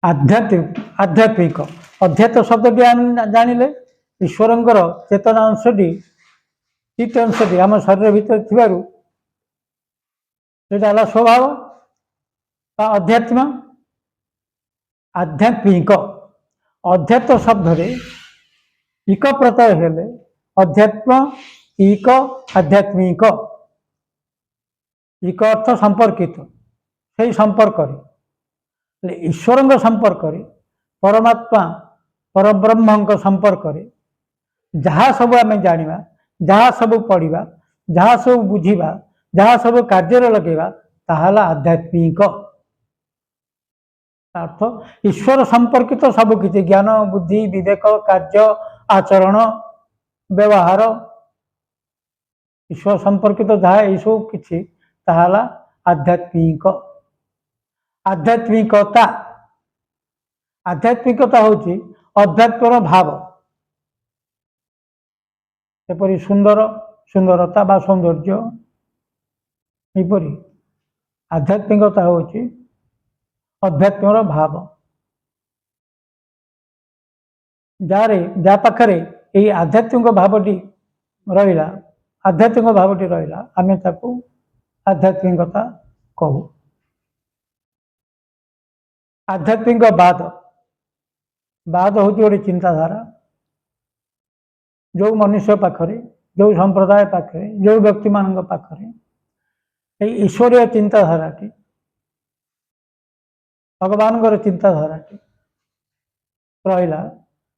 ଆଧ୍ୟାତ୍ମିକ ଅଧ୍ୟାତ୍ମ ଶବ୍ଦଟି ଜାଣିଲେ ଈଶ୍ୱରଙ୍କର ଚେତନା ଅଂଶଟି ଚିତ୍ତ ଅଂଶଟି ଆମ ଶରୀର ଭିତରେ ଥିବାରୁ ସେଇଟା ହେଲା ସ୍ୱଭାବ ବା ଅଧ୍ୟାତ୍ମ। ଆଧ୍ୟାତ୍ମିକ ଅଧ୍ୟାତ୍ମ ଶବ୍ଦରେ ଇକ ପ୍ରତ୍ୟୟ ହେଲେ ଅଧ୍ୟାତ୍ମ ଇକ ଆଧ୍ୟାତ୍ମିକ। ଇକ ଅର୍ଥ ସମ୍ପର୍କିତ, ସେଇ ସମ୍ପର୍କରେ ଈଶ୍ୱରଙ୍କ ସମ୍ପର୍କରେ ପରମାତ୍ମା ପରବ୍ରହ୍ମଙ୍କ ସମ୍ପର୍କରେ ଯାହା ସବୁ ଆମେ ଜାଣିବା, ଯାହା ସବୁ ପଢ଼ିବା, ଯାହା ସବୁ ବୁଝିବା, ଯାହା ସବୁ କାର୍ଯ୍ୟରେ ଲଗେଇବା ତାହା ହେଲା ଆଧ୍ୟାତ୍ମିକ। ଅର୍ଥ ଈଶ୍ୱର ସମ୍ପର୍କିତ ସବୁକିଛି ଜ୍ଞାନ ବୁଦ୍ଧି ବିବେକ କାର୍ଯ୍ୟ ଆଚରଣ ବ୍ୟବହାର ଈଶ୍ୱର ସମ୍ପର୍କିତ ଯାହା ଏଇସବୁ କିଛି ତାହା ହେଲା ଆଧ୍ୟାତ୍ମିକ। ଆଧ୍ୟାତ୍ମିକତା ଆଧ୍ୟାତ୍ମିକତା ହେଉଛି ଅଧ୍ୟାତ୍ମର ଭାବ। ଏପରି ସୁନ୍ଦରତା ବା ସୌନ୍ଦର୍ଯ୍ୟ, ଏହିପରି ଆଧ୍ୟାତ୍ମିକତା ହେଉଛି ଅଧ୍ୟାତ୍ମର ଭାବ। ଯାହା ପାଖରେ ଏହି ଆଧ୍ୟାତ୍ମିକ ଭାବଟି ରହିଲା, ଆମେ ତାକୁ ଆଧ୍ୟାତ୍ମିକତା କହୁ। ଆଧ୍ୟାତ୍ମିକ ବାଦ ହେଉଛି ଗୋଟେ ଚିନ୍ତାଧାରା। ଯେଉଁ ମନୁଷ୍ୟ ପାଖରେ, ଯେଉଁ ସମ୍ପ୍ରଦାୟ ପାଖରେ, ଯେଉଁ ବ୍ୟକ୍ତିମାନଙ୍କ ପାଖରେ ଏହି ଈଶ୍ୱରୀୟ ଚିନ୍ତାଧାରାଟି, ଭଗବାନଙ୍କର ଚିନ୍ତାଧାରାଟି ରହିଲା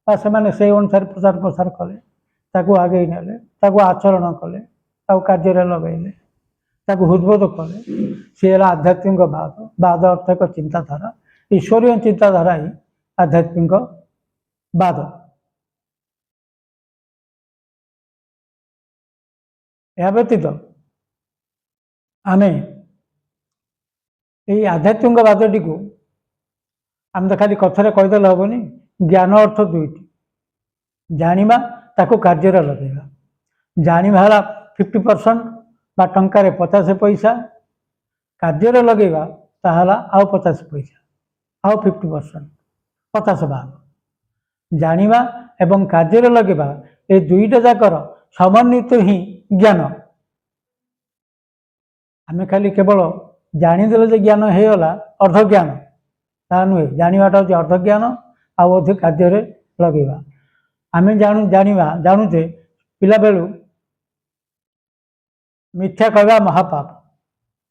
ବା ସେମାନେ ସେଇ ଅନୁସାରେ ପ୍ରଚାର ପ୍ରସାର କଲେ, ତାକୁ ଆଗେଇ ନେଲେ, ତାକୁ ଆଚରଣ କଲେ, ତାକୁ କାର୍ଯ୍ୟରେ ଲଗାଇଲେ, ତାକୁ ହୃଦବୋଧ କଲେ, ସିଏ ହେଲା ଆଧ୍ୟାତ୍ମିକ ବାଦ। ବାଦ ଅର୍ଥ ଏକ ଚିନ୍ତାଧାରା, ଈଶ୍ୱରୀୟ ଚିନ୍ତାଧାରା ହିଁ ଆଧ୍ୟାତ୍ମିକ ବାଦ। ଏହା ବ୍ୟତୀତ ଆମେ ଏହି ଆଧ୍ୟାତ୍ମିକ ବାଦଟିକୁ ଆମେ ତ ଖାଲି କଥାରେ କହିଦେଲେ ହେବନି। ଜ୍ଞାନ ଅର୍ଥ ଦୁଇଟି, ଜାଣିବା, ତାକୁ କାର୍ଯ୍ୟରେ ଲଗେଇବା। ଜାଣିବା ହେଲା 50% ବା ଟଙ୍କାରେ 50 ପଇସା, କାର୍ଯ୍ୟରେ ଲଗେଇବା ତାହା ହେଲା ଆଉ 50 ପଇସା, ଆଉ 50%, 50 ଭାଗ। ଜାଣିବା ଏବଂ କାର୍ଯ୍ୟରେ ଲଗେଇବା ଏ ଦୁଇଟା ଯାକର ସମନ୍ୱିତ ହିଁ ଜ୍ଞାନ। ଆମେ ଖାଲି କେବଳ ଜାଣିଦେଲେ ଯେ ଜ୍ଞାନ ହେଇଗଲା ଅର୍ଧ ଜ୍ଞାନ, ତାହା ନୁହେଁ। ଜାଣିବାଟା ହେଉଛି ଅର୍ଧ ଜ୍ଞାନ, ଆଉ ଅଧିକ କାର୍ଯ୍ୟରେ ଲଗେଇବା। ଆମେ ଜାଣୁଛେ ପିଲାବେଳୁ ମିଥ୍ୟା କହିବା ମହାପାପ,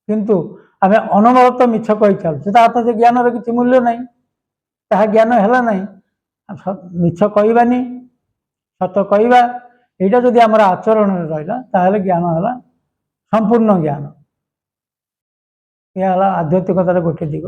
କିନ୍ତୁ ଆମେ ଅନବରତ ମିଛ କହି ଚାଲୁଛେ, ତା ଅର୍ଥ ଯେ ଜ୍ଞାନର କିଛି ମୂଲ୍ୟ ନାହିଁ, ତାହା ଜ୍ଞାନ ହେଲା ନାହିଁ। ମିଛ କହିବାନି, ସତ କହିବା, ଏଇଟା ଯଦି ଆମର ଆଚରଣରେ ରହିଲା ତାହେଲେ ଜ୍ଞାନ ହେଲା ସମ୍ପୂର୍ଣ୍ଣ ଜ୍ଞାନ। ଏହା ହେଲା ଆଧ୍ୟାତ୍ମିକତାର ଗୋଟିଏ ଦିଗ।